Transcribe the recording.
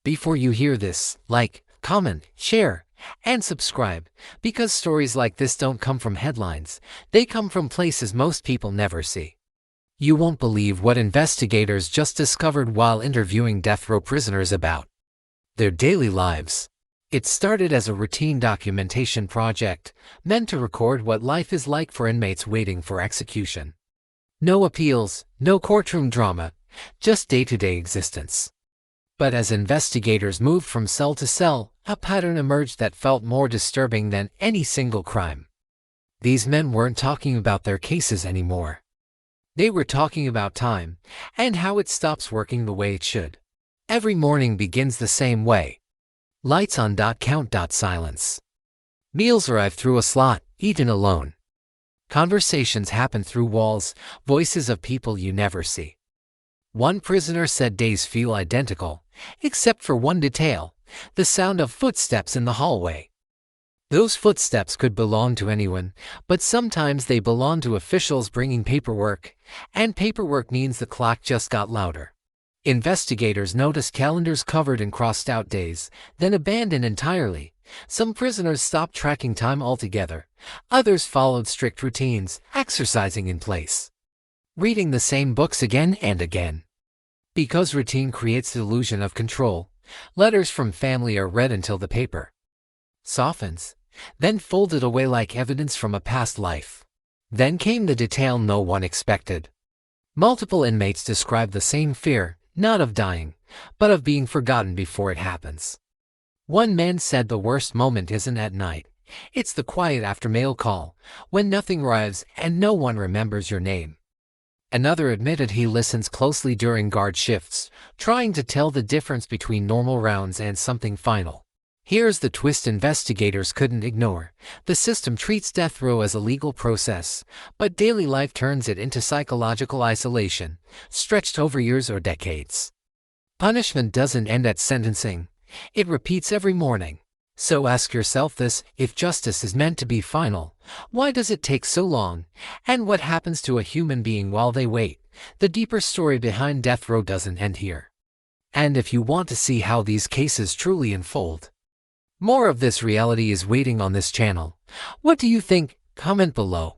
Before you hear this, like, comment, share, and subscribe, because stories like this don't come from headlines, they come from places most people never see. You won't believe what investigators just discovered while interviewing death row prisoners about their daily lives. It started as a routine documentation project, meant to record what life is like for inmates waiting for execution. No appeals, no courtroom drama, just day-to-day existence. But as investigators moved from cell to cell, a pattern emerged that felt more disturbing than any single crime. These men weren't talking about their cases anymore. They were talking about time, and how it stops working the way it should. Every morning begins the same way. Lights on. Count. Silence. Meals arrive through a slot, eaten alone. Conversations happen through walls, voices of people you never see. One prisoner said days feel identical, except for one detail: the sound of footsteps in the hallway. Those footsteps could belong to anyone, but sometimes they belong to officials bringing paperwork, and paperwork means the clock just got louder. Investigators noticed calendars covered in crossed-out days, then abandoned entirely. Some prisoners stopped tracking time altogether. Others followed strict routines, exercising in place, reading the same books again and again. Because routine creates the illusion of control, letters from family are read until the paper softens, then folded away like evidence from a past life. Then came the detail no one expected. Multiple inmates described the same fear, not of dying, but of being forgotten before it happens. One man said the worst moment isn't at night, it's the quiet after mail call, when nothing arrives and no one remembers your name. Another admitted he listens closely during guard shifts, trying to tell the difference between normal rounds and something final. Here's the twist investigators couldn't ignore. The system treats death row as a legal process, but daily life turns it into psychological isolation, stretched over years or decades. Punishment doesn't end at sentencing. It repeats every morning. So ask yourself this: if justice is meant to be final, why does it take so long? And what happens to a human being while they wait? The deeper story behind death row doesn't end here. And if you want to see how these cases truly unfold, more of this reality is waiting on this channel. What do you think? Comment below.